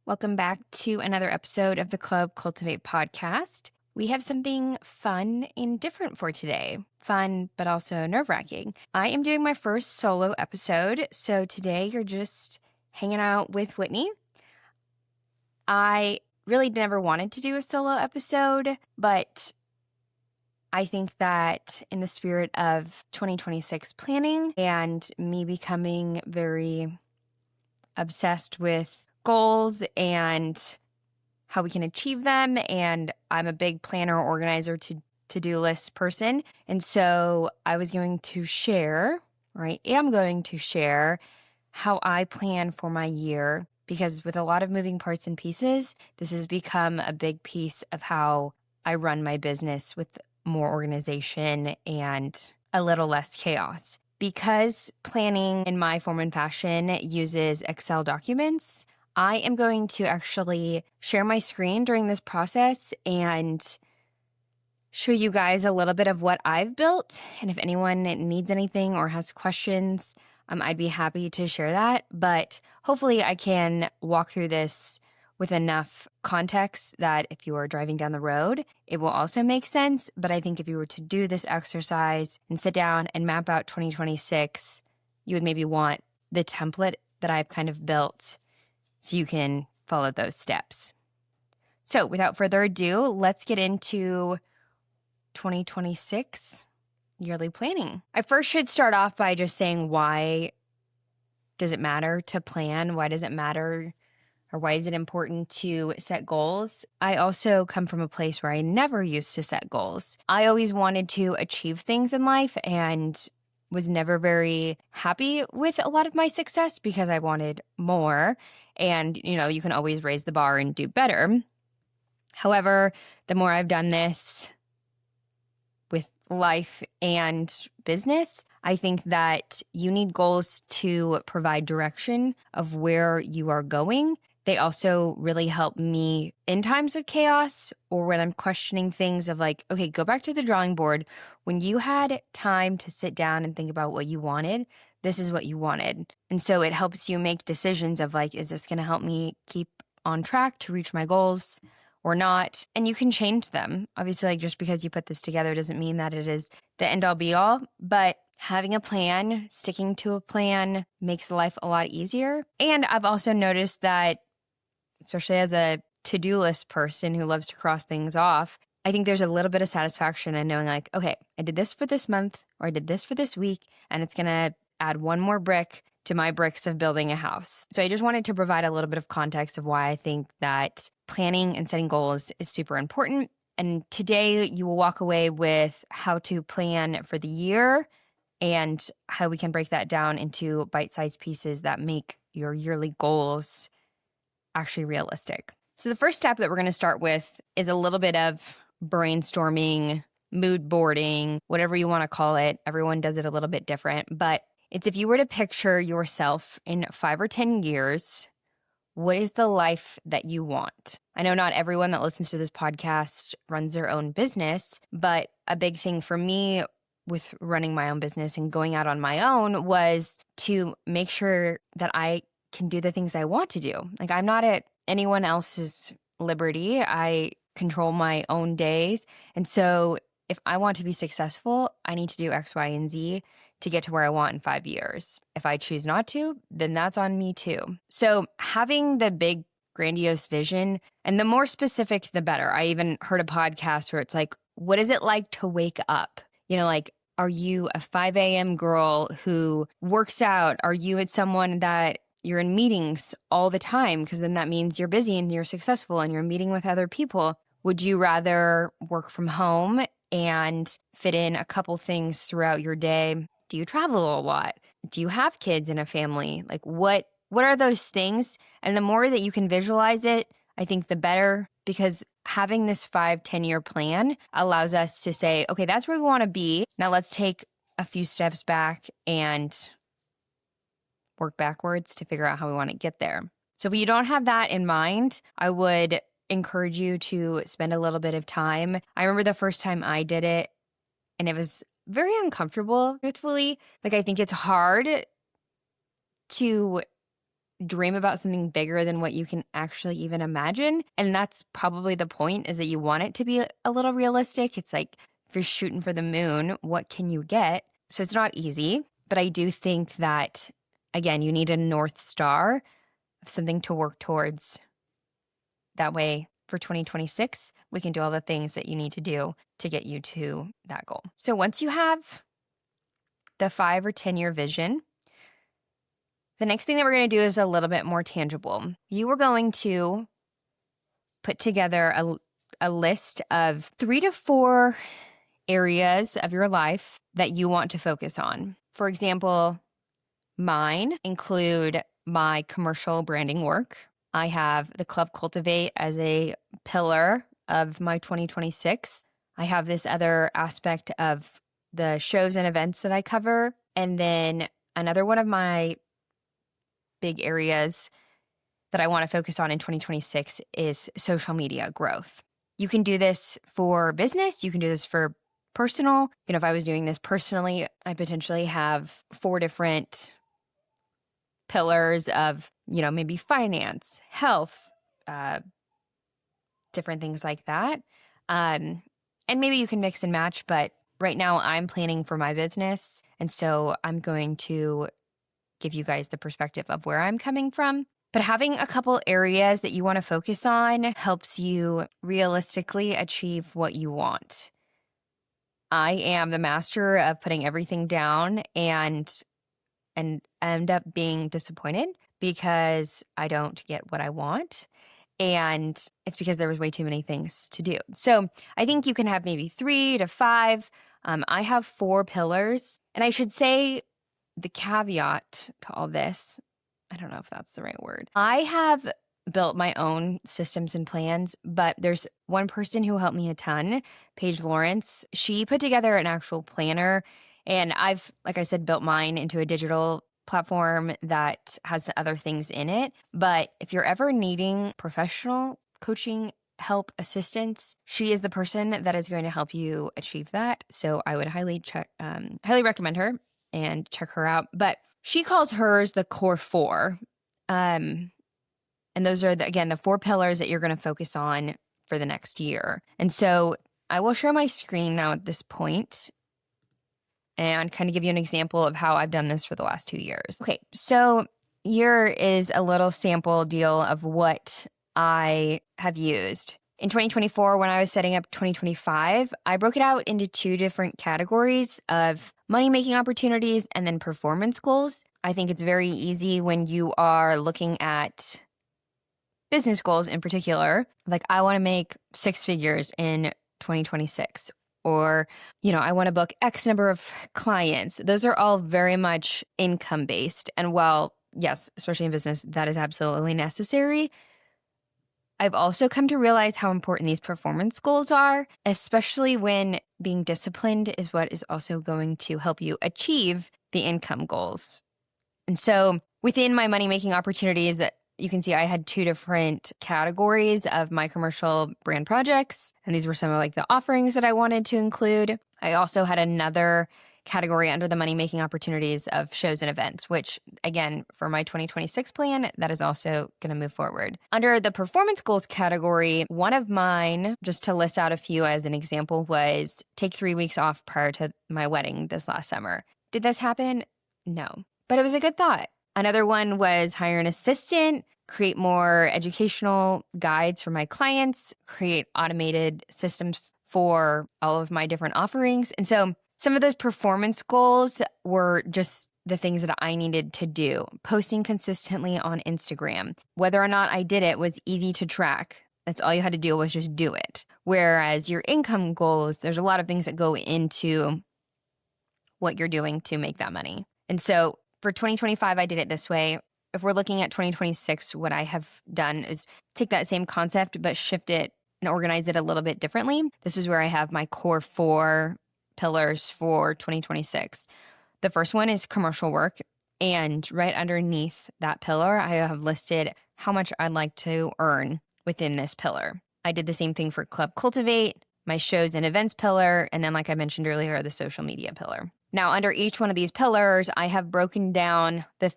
Welcome back to another episode of the Club Cultivate Podcast. We have something fun and different for today. Fun, but also nerve-wracking. I am doing my first solo episode, so today you're just hanging out with Whitney. I really never wanted to do a solo episode, but I think that in the spirit of 2026 planning and me becoming very obsessed with goals and how we can achieve them, and I'm a big planner, organizer, to-do list person, and so I was going to share, or I am going to share, how I plan for my year, because with a lot of moving parts and pieces, this has become a big piece of how I run my business with more organization and a little less chaos. Because planning in my form and fashion uses Excel documents, I am going to actually share my screen during this process and show you guys a little bit of what I've built. And if anyone needs anything or has questions, I'd be happy to share that. But hopefully I can walk through this with enough context that if you are driving down the road, it will also make sense. But I think if you were to do this exercise and sit down and map out 2026, you would maybe want the template that I've kind of built so you can follow those steps. So without further ado, let's get into 2026 yearly planning. I first should start off by just saying, why does it matter to plan? Why does it matter, or why is it important to set goals? I also come from a place where I never used to set goals. I always wanted to achieve things in life and was never very happy with a lot of my success because I wanted more. And, you can always raise the bar and do better. However, the more I've done this with life and business, I think that you need goals to provide direction of where you are going. They also really help me in times of chaos or when I'm questioning things of like, okay, go back to the drawing board. When you had time to sit down and think about what you wanted, this is what you wanted. And so it helps you make decisions of like, is this going to help me keep on track to reach my goals or not? And you can change them. Obviously, like just because you put this together doesn't mean that it is the end all be all, but having a plan, sticking to a plan makes life a lot easier. And I've also noticed that, especially as a to-do list person who loves to cross things off, I think there's a little bit of satisfaction in knowing like, okay, I did this for this month or I did this for this week, and it's going to add one more brick to my bricks of building a house. So I just wanted to provide a little bit of context of why I think that planning and setting goals is super important. And today you will walk away with how to plan for the year and how we can break that down into bite-sized pieces that make your yearly goals actually realistic. So the first step that we're going to start with is a little bit of brainstorming, mood boarding, whatever you want to call it. Everyone does it a little bit different, but it's if you were to picture yourself in 5 or 10 years, what is the life that you want? I know not everyone that listens to this podcast runs their own business, but a big thing for me with running my own business and going out on my own was to make sure that I can do the things I want to do. Like, I'm not at anyone else's liberty. I control my own days. And so if I want to be successful, I need to do X, Y, and Z to get to where I want in 5 years. If I choose not to, then that's on me too. So having the big grandiose vision, and the more specific, the better. I even heard a podcast where it's like, what is it like to wake up? Like, are you a 5 a.m. girl who works out? Are you someone that you're in meetings all the time? Because then that means you're busy and you're successful and you're meeting with other people. Would you rather work from home and fit in a couple things throughout your day? Do you travel a lot? Do you have kids in a family? Like, what are those things? And the more that you can visualize it, I think the better, because having this 5-10 year plan allows us to say, okay, that's where we want to be. Now let's take a few steps back and work backwards to figure out how we want to get there. So if you don't have that in mind, I would encourage you to spend a little bit of time. I remember the first time I did it, and it was very uncomfortable, truthfully. Like, I think it's hard to dream about something bigger than what you can actually even imagine. And that's probably the point, is that you want it to be a little realistic. It's like, if you're shooting for the moon, what can you get? So it's not easy, but I do think that, again, you need a North Star of something to work towards. That way, for 2026, we can do all the things that you need to do to get you to that goal. So once you have the 5 or 10-year vision, the next thing that we're going to do is a little bit more tangible. You are going to put together a list of 3 to 4 areas of your life that you want to focus on. For example, mine include my commercial branding work. I have the Club Cultivate as a pillar of my 2026. I have this other aspect of the shows and events that I cover. And then another one of my big areas that I want to focus on in 2026 is social media growth. You can do this for business. You can do this for personal. If I was doing this personally, I potentially have 4 different pillars of, maybe finance, health, different things like that. And maybe you can mix and match, but right now I'm planning for my business. And so I'm going to give you guys the perspective of where I'm coming from. But having a couple areas that you want to focus on helps you realistically achieve what you want. I am the master of putting everything down and end up being disappointed because I don't get what I want. And it's because there was way too many things to do. So I think you can have maybe 3 to 5. I have 4 pillars. And I should say the caveat to all this, I don't know if that's the right word. I have built my own systems and plans, but there's one person who helped me a ton, Paige Lawrence. She put together an actual planner, and I've, like I said, built mine into a digital platform that has other things in it. But if you're ever needing professional coaching, help, assistance, she is the person that is going to help you achieve that. So I would highly recommend her and check her out. But she calls hers the core 4. And those are, the 4 pillars that you're going to focus on for the next year. And so I will share my screen now at this point and kind of give you an example of how I've done this for the last 2 years. Okay, so here is a little sample deal of what I have used. In 2024, when I was setting up 2025, I broke it out into 2 different categories of money-making opportunities and then performance goals. I think it's very easy when you are looking at business goals in particular, like I want to make 6 figures in 2026, or, I want to book X number of clients. Those are all very much income-based. And while, yes, especially in business, that is absolutely necessary, I've also come to realize how important these performance goals are, especially when being disciplined is what is also going to help you achieve the income goals. And so within my money-making opportunities, you can see I had 2 different categories of my commercial brand projects. And these were some of the offerings that I wanted to include. I also had another category under the money-making opportunities of shows and events, which again, for my 2026 plan, that is also going to move forward. Under the performance goals category, one of mine, just to list out a few as an example, was take 3 weeks off prior to my wedding this last summer. Did this happen? No, but it was a good thought. Another one was hire an assistant, create more educational guides for my clients, create automated systems for all of my different offerings. And so some of those performance goals were just the things that I needed to do. Posting consistently on Instagram. Whether or not I did it was easy to track. That's all you had to do was just do it. Whereas your income goals, there's a lot of things that go into what you're doing to make that money. And so for 2025, I did it this way. If we're looking at 2026, what I have done is take that same concept, but shift it and organize it a little bit differently. This is where I have my core 4 pillars for 2026. The first one is commercial work. And right underneath that pillar, I have listed how much I'd like to earn within this pillar. I did the same thing for Club Cultivate, my shows and events pillar, and then like I mentioned earlier, the social media pillar. Now, under each one of these pillars, I have broken down the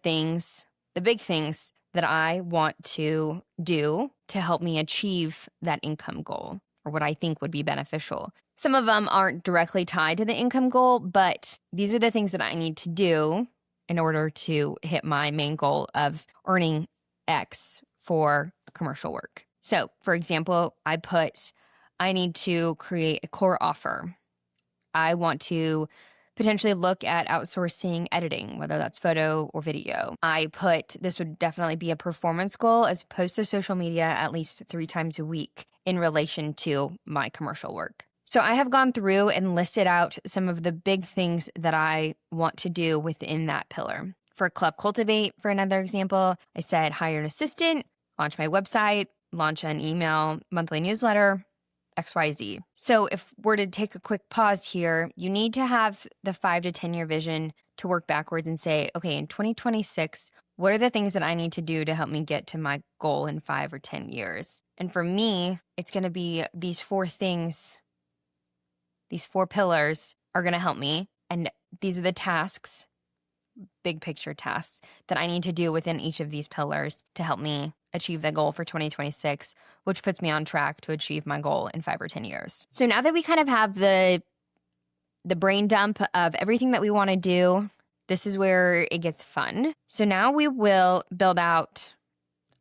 big things that I want to do to help me achieve that income goal, or what I think would be beneficial. Some of them aren't directly tied to the income goal, but these are the things that I need to do in order to hit my main goal of earning X for commercial work. So, for example, I need to create a core offer. I want to potentially look at outsourcing editing, whether that's photo or video. This would definitely be a performance goal as opposed to social media at least 3 times a week in relation to my commercial work. So I have gone through and listed out some of the big things that I want to do within that pillar. For Club Cultivate, for another example, I said hire an assistant, launch my website, launch an email monthly newsletter, XYZ. So if we're to take a quick pause here, you need to have the 5 to 10 year vision to work backwards and say, okay, in 2026, what are the things that I need to do to help me get to my goal in 5 or 10 years? And for me, it's going to be these 4 things. These 4 pillars are going to help me. And these are the tasks, big picture tasks, that I need to do within each of these pillars to help me achieve the goal for 2026, which puts me on track to achieve my goal in 5 or 10 years. So now that we kind of have the brain dump of everything that we want to do, this is where it gets fun. So now we will build out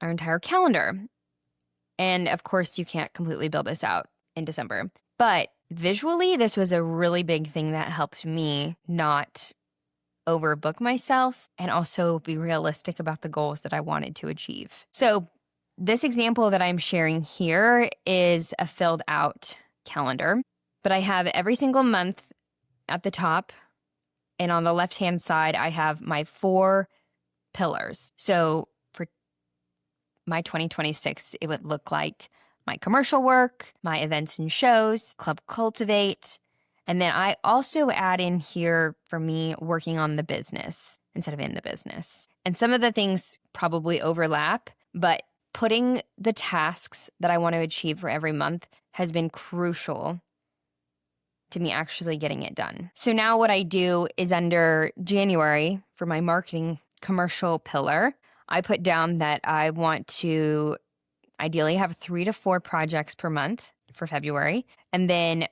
our entire calendar. And of course, you can't completely build this out in December. But visually, this was a really big thing that helped me not overbook myself and also be realistic about the goals that I wanted to achieve. So this example that I'm sharing here is a filled out calendar, but I have every single month at the top, and on the left-hand side, I have my 4 pillars. So for my 2026, it would look like my commercial work, my events and shows, Club Cultivate, and then I also add in here for me working on the business instead of in the business. And some of the things probably overlap, but putting the tasks that I want to achieve for every month has been crucial to me actually getting it done. So now what I do is under January for my marketing commercial pillar, I put down that I want to ideally have 3 to 4 projects per month for February. And then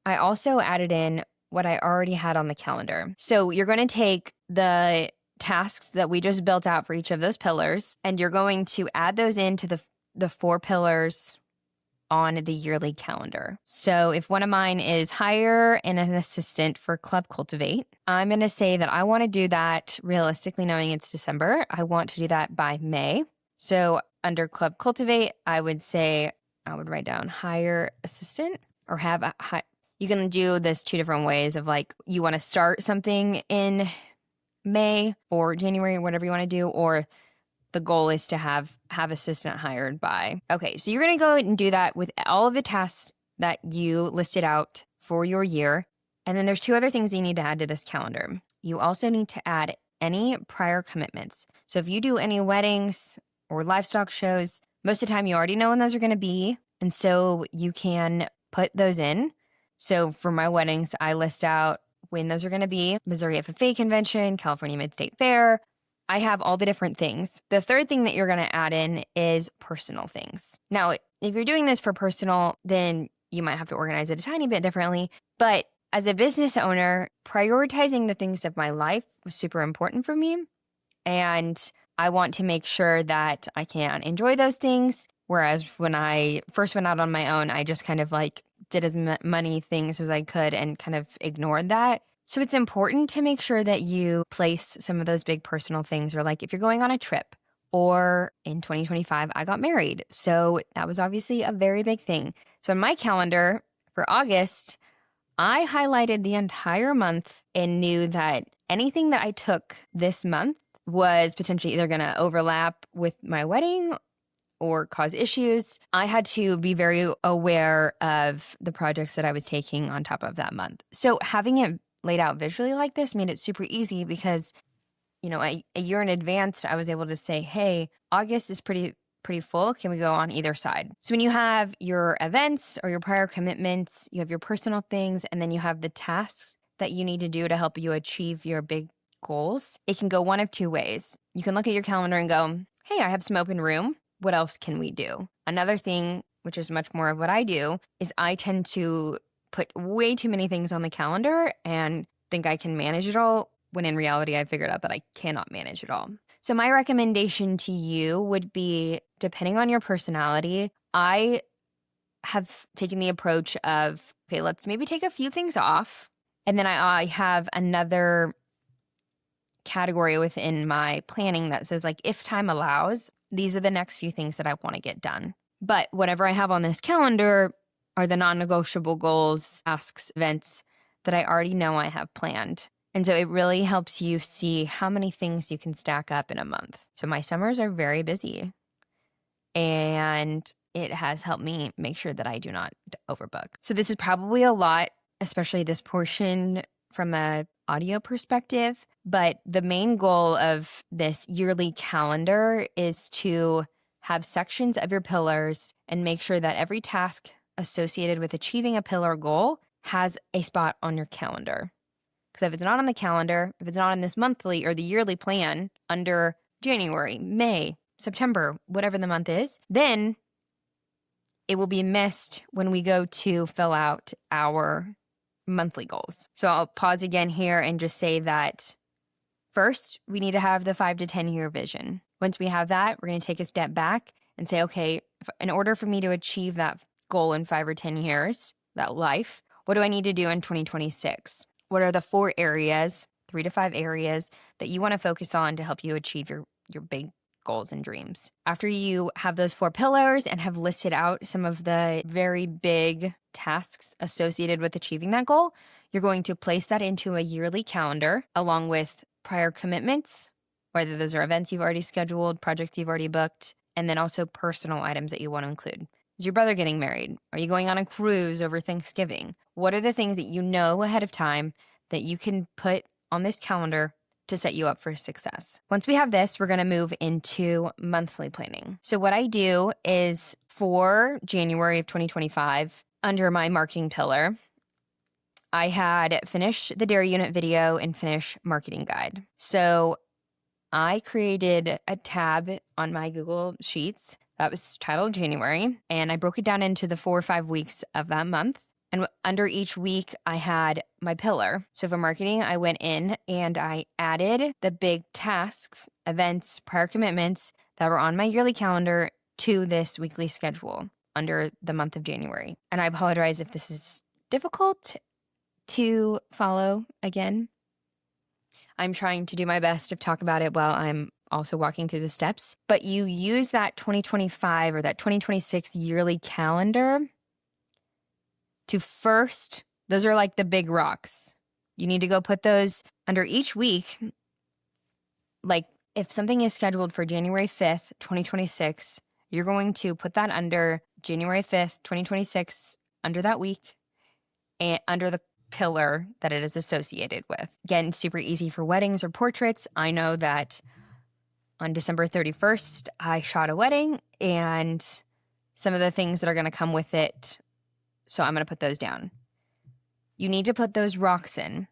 I also added in what I already had on the calendar. So you're going to take the tasks that we just built out for each of those pillars, and you're going to add those into the 4 pillars on the yearly calendar. So if one of mine is hire an assistant for Club Cultivate, I'm going to say that I want to do that realistically, knowing it's December. I want to do that by May. So under Club Cultivate, I would write down hire assistant or have a you can do this 2 different ways of like you want to start something in May or January, whatever you want to do, or the goal is to have assistant hired by. Okay, so you're going to go and do that with all of the tasks that you listed out for your year. And then there's 2 other things you need to add to this calendar. You also need to add any prior commitments. So if you do any weddings or livestock shows, most of the time you already know when those are going to be. And so you can put those in. So for my weddings, I list out when those are going to be: Missouri FFA Convention, California Mid-State Fair. I have all the different things. The third thing that you're going to add in is personal things. Now, if you're doing this for personal, then you might have to organize it a tiny bit differently. But as a business owner, prioritizing the things of my life was super important for me. And I want to make sure that I can enjoy those things. Whereas when I first went out on my own, I just kind of like did as many things as I could and kind of ignored that. So it's important to make sure that you place some of those big personal things, or like if you're going on a trip, or in 2025, I got married. So that was obviously a very big thing. So in my calendar for August, I highlighted the entire month and knew that anything that I took this month was potentially either going to overlap with my wedding or cause issues. I had to be very aware of the projects that I was taking on top of that month. So having it laid out visually like this made it super easy because, a year in advance, I was able to say, hey, August is pretty full. Can we go on either side? So when you have your events or your prior commitments, you have your personal things, and then you have the tasks that you need to do to help you achieve your big goals, it can go one of 2 ways. You can look at your calendar and go, hey, I have some open room. What else can we do? Another thing, which is much more of what I do, is I tend to put way too many things on the calendar and think I can manage it all, when in reality, I figured out that I cannot manage it all. So my recommendation to you would be, depending on your personality, I have taken the approach of, okay, let's maybe take a few things off. And then I have another category within my planning that says, like, if time allows, these are the next few things that I want to get done. But whatever I have on this calendar are the non-negotiable goals, tasks, events that I already know I have planned. And so it really helps you see how many things you can stack up in a month. So my summers are very busy, and it has helped me make sure that I do not overbook. So this is probably a lot, especially this portion from a audio perspective. But the main goal of this yearly calendar is to have sections of your pillars and make sure that every task associated with achieving a pillar goal has a spot on your calendar. Because if it's not on the calendar, if it's not in this monthly or the yearly plan under January, May, September, whatever the month is, then it will be missed when we go to fill out our monthly goals. So I'll pause again here and just say that first, we need to have the 5 to 10 year vision. Once we have that, we're going to take a step back and say, okay, in order for me to achieve that goal in 5 or 10 years, that life, what do I need to do in 2026? What are the 4 areas, 3 to 5 areas that you want to focus on to help you achieve your big goals and dreams? After you have those 4 pillars and have listed out some of the very big tasks associated with achieving that goal, you're going to place that into a yearly calendar along with prior commitments, whether those are events you've already scheduled, projects you've already booked, and then also personal items that you want to include. Is your brother getting married? Are you going on a cruise over Thanksgiving? What are the things that you know ahead of time that you can put on this calendar to set you up for success? Once we have this, we're going to move into monthly planning. So what I do is for January of 2025, under my marketing pillar, I had finish the dairy unit video and finish marketing guide. So I created a tab on my Google Sheets that was titled January, and I broke it down into the 4 or 5 weeks of that month. And under each week, I had my pillar. So for marketing, I went in and I added the big tasks, events, prior commitments that were on my yearly calendar to this weekly schedule under the month of January. And I apologize if this is difficult to follow again. I'm trying to do my best to talk about it while I'm also walking through the steps. But you use that 2025 or that 2026 yearly calendar to first, those are like the big rocks. You need to go put those under each week. Like if something is scheduled for January 5th, 2026, you're going to put that under January 5th, 2026, under that week and under the pillar that it is associated with. Again, super easy for weddings or portraits. I know that on December 31st, I shot a wedding and some of the things that are going to come with it. So I'm going to put those down. You need to put those rocks in.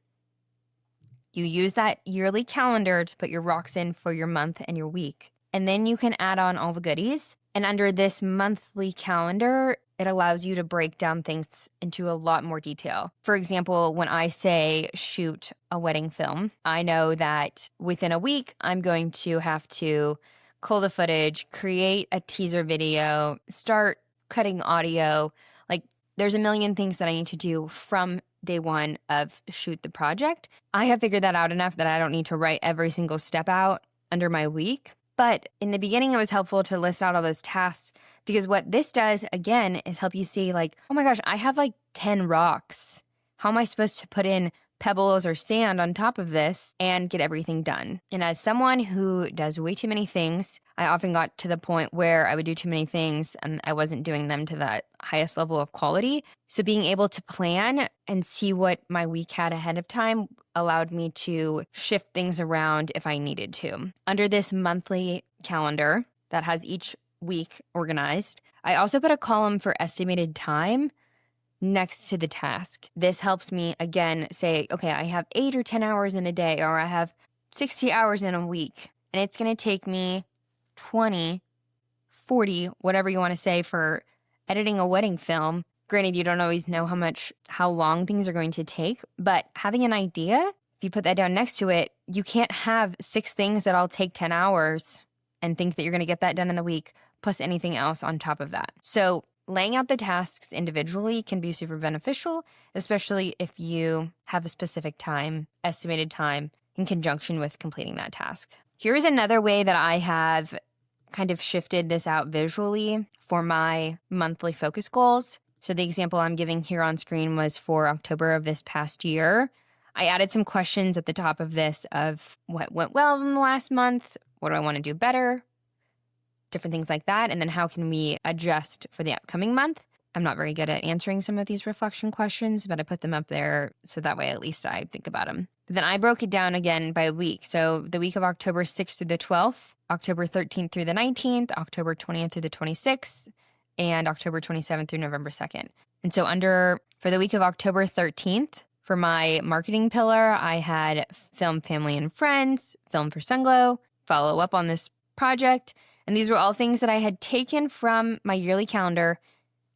You use that yearly calendar to put your rocks in for your month and your week. And then you can add on all the goodies. And under this monthly calendar, it allows you to break down things into a lot more detail. For example, when I say shoot a wedding film, I know that within a week, I'm going to have to cull the footage, create a teaser video, start cutting audio. Like there's a million things that I need to do from day one of shoot the project. I have figured that out enough that I don't need to write every single step out under my week. But in the beginning, it was helpful to list out all those tasks because what this does, again, is help you see like, oh my gosh, I have like 10 rocks. How am I supposed to put in pebbles or sand on top of this and get everything done? And as someone who does way too many things, I often got to the point where I would do too many things and I wasn't doing them to the highest level of quality. So being able to plan and see what my week had ahead of time allowed me to shift things around if I needed to. Under this monthly calendar that has each week organized, I also put a column for estimated time next to the task. This helps me, again, say, okay, I have 8 or 10 hours in a day, or I have 60 hours in a week, and it's going to take me 20, 40, whatever you want to say for editing a wedding film. Granted, you don't always know how long things are going to take, but having an idea, if you put that down next to it, you can't have 6 things that all take 10 hours and think that you're going to get that done in the week, plus anything else on top of that. So laying out the tasks individually can be super beneficial, especially if you have a specific time, estimated time, in conjunction with completing that task. Here's another way that I have kind of shifted this out visually for my monthly focus goals. So the example I'm giving here on screen was for October of this past year. I added some questions at the top of this of what went well in the last month, what do I want to do better, different things like that, and then how can we adjust for the upcoming month. I'm not very good at answering some of these reflection questions, but I put them up there so that way at least I think about them. But then I broke it down again by week. So the week of October 6th through the 12th, October 13th through the 19th, October 20th through the 26th, and October 27th through November 2nd. And so for the week of October 13th, for my marketing pillar, I had film family and friends, film for Sunglow, follow up on this project. And these were all things that I had taken from my yearly calendar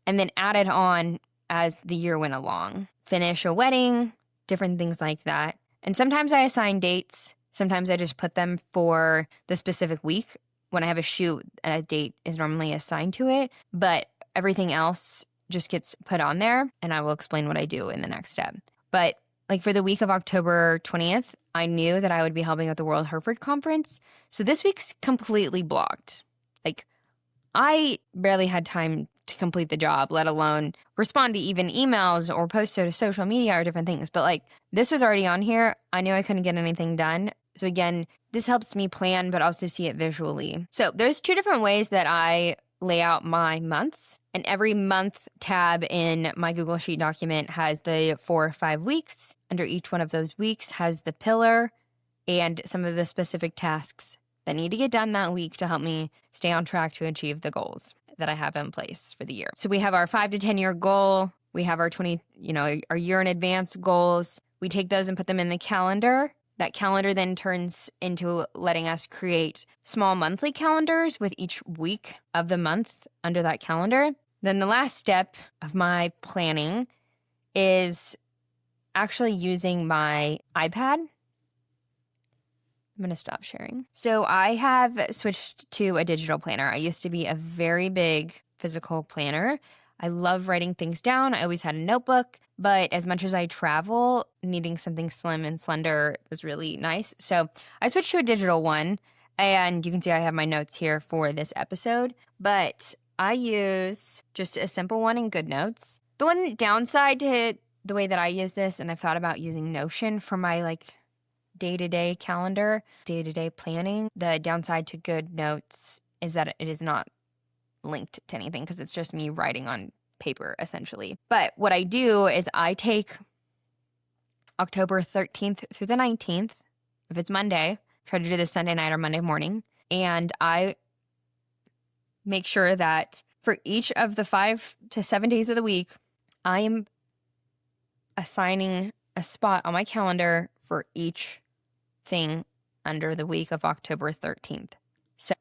and then added on as the year went along. Finish a wedding, different things like that. And sometimes I assign dates. Sometimes I just put them for the specific week. When I have a shoot, a date is normally assigned to it, but everything else just gets put on there, and I will explain what I do in the next step. But like for the week of October 20th, I knew that I would be helping at the World Hereford Conference. So this week's completely blocked. Like I barely had time to complete the job, let alone respond to even emails or post to social media or different things. But like this was already on here. I knew I couldn't get anything done. So again, this helps me plan, but also see it visually. So there's 2 different ways that I lay out my months. And every month tab in my Google Sheet document has the 4 or 5 weeks. Under each one of those weeks has the pillar and some of the specific tasks that need to get done that week to help me stay on track to achieve the goals that I have in place for the year. So we have our 5 to 10 year goal. We have our our year in advance goals. We take those and put them in the calendar. That calendar then turns into letting us create small monthly calendars with each week of the month under that calendar. Then the last step of my planning is actually using my iPad. I'm going to stop sharing. So I have switched to a digital planner. I used to be a very big physical planner. I love writing things down. I always had a notebook, but as much as I travel, needing something slim and slender was really nice. So I switched to a digital one, and you can see I have my notes here for this episode, but I use just a simple one in GoodNotes. The one downside to the way that I use this, and I've thought about using Notion for my day-to-day calendar, day-to-day planning, the downside to GoodNotes is that it is not linked to anything because it's just me writing on paper essentially. But what I do is I take October 13th through the 19th, if it's Monday, try to do this Sunday night or Monday morning, and I make sure that for each of the 5 to 7 days of the week, I am assigning a spot on my calendar for each thing under the week of October 13th. So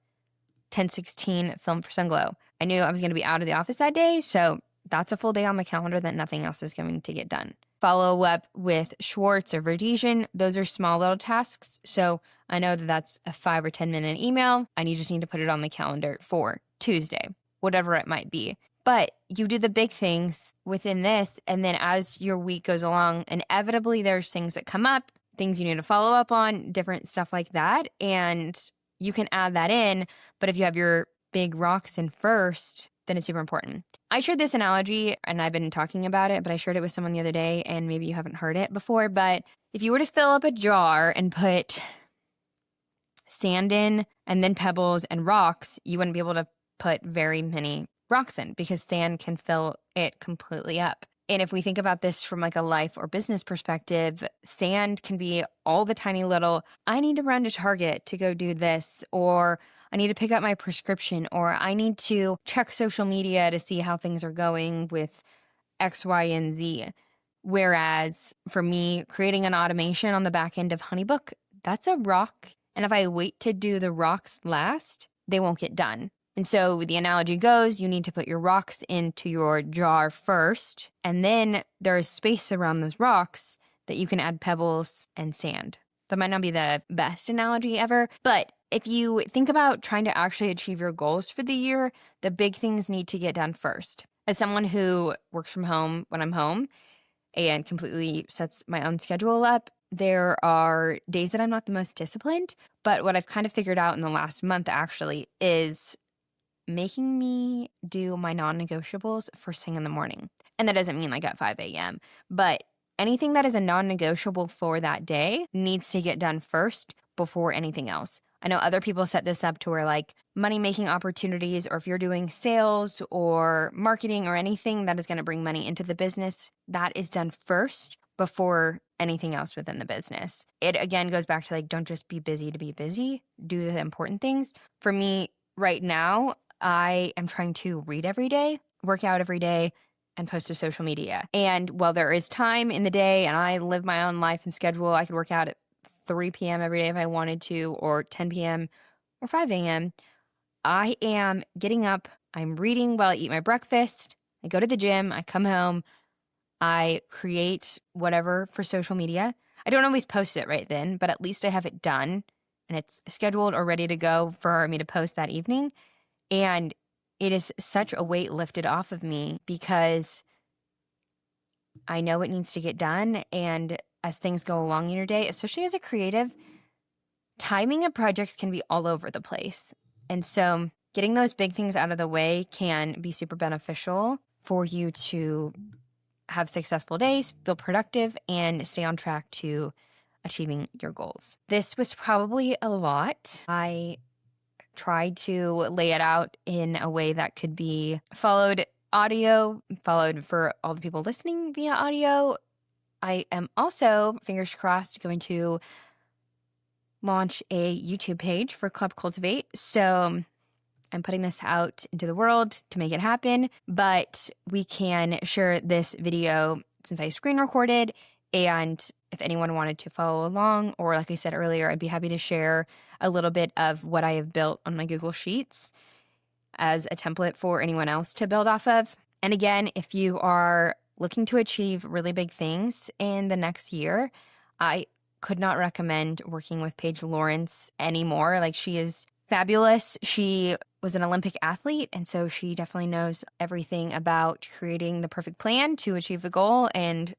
10/16 film for Sunglow. I knew I was going to be out of the office that day, so that's a full day on my calendar that nothing else is going to get done. Follow up with Schwartz or Verdesian. Those are small little tasks, so I know that that's a 5 or 10 minute email. I just need to put it on the calendar for Tuesday, whatever it might be. But you do the big things within this, and then as your week goes along, inevitably there's things that come up, things you need to follow up on, different stuff like that, and you can add that in. But if you have your big rocks in first, then it's super important. I shared this analogy, and I've been talking about it, but I shared it with someone the other day, and maybe you haven't heard it before. But if you were to fill up a jar and put sand in and then pebbles and rocks, you wouldn't be able to put very many rocks in because sand can fill it completely up. And if we think about this from a life or business perspective, sand can be all the tiny little, I need to run to Target to go do this, or I need to pick up my prescription, or I need to check social media to see how things are going with X, Y, and Z. Whereas for me, creating an automation on the back end of HoneyBook, that's a rock. And if I wait to do the rocks last, they won't get done. And so the analogy goes, you need to put your rocks into your jar first, and then there's space around those rocks that you can add pebbles and sand. That might not be the best analogy ever, but if you think about trying to actually achieve your goals for the year, the big things need to get done first. As someone who works from home when I'm home and completely sets my own schedule up, there are days that I'm not the most disciplined, but what I've kind of figured out in the last month actually is making me do my non-negotiables first thing in the morning. And that doesn't mean like at 5 a.m., but anything that is a non-negotiable for that day needs to get done first before anything else. I know other people set this up to where like money-making opportunities, or if you're doing sales or marketing or anything that is going to bring money into the business, that is done first before anything else within the business. It again goes back to like, don't just be busy to be busy, do the important things. For me right now, I am trying to read every day, work out every day, and post to social media. And while there is time in the day and I live my own life and schedule, I could work out at 3 p.m. every day if I wanted to, or 10 p.m. or 5 a.m. I am getting up, I'm reading while I eat my breakfast, I go to the gym, I come home, I create whatever for social media. I don't always post it right then, but at least I have it done and it's scheduled or ready to go for me to post that evening. And it is such a weight lifted off of me because I know it needs to get done. And as things go along in your day, especially as a creative, timing of projects can be all over the place. And so getting those big things out of the way can be super beneficial for you to have successful days, feel productive, and stay on track to achieving your goals. This was probably a lot. I tried to lay it out in a way that could be followed for all the people listening via audio. I am also, fingers crossed, going to launch a YouTube page for Club Cultivate. So I'm putting this out into the world to make it happen, but we can share this video since I screen recorded. And if anyone wanted to follow along, or like I said earlier, I'd be happy to share a little bit of what I have built on my Google Sheets as a template for anyone else to build off of. And again, if you are looking to achieve really big things in the next year, I could not recommend working with Paige Lawrence anymore. Like, she is fabulous. She was an Olympic athlete, and so she definitely knows everything about creating the perfect plan to achieve the goal and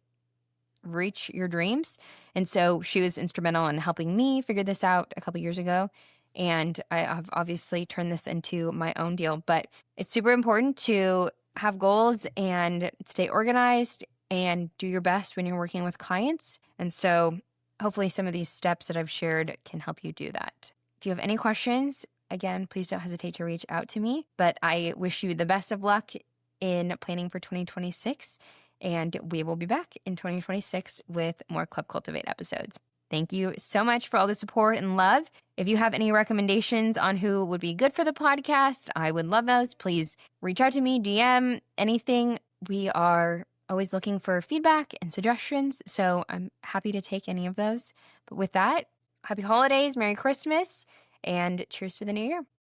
reach your dreams. And so she was instrumental in helping me figure this out a couple years ago. And I have obviously turned this into my own deal. But it's super important to have goals and stay organized and do your best when you're working with clients. And so hopefully some of these steps that I've shared can help you do that. If you have any questions, again, please don't hesitate to reach out to me. But I wish you the best of luck in planning for 2026. And we will be back in 2026 with more Club Cultivate episodes. Thank you so much for all the support and love. If you have any recommendations on who would be good for the podcast, I would love those. Please reach out to me, DM, anything. We are always looking for feedback and suggestions, so I'm happy to take any of those. But with that, happy holidays, Merry Christmas, and cheers to the new year.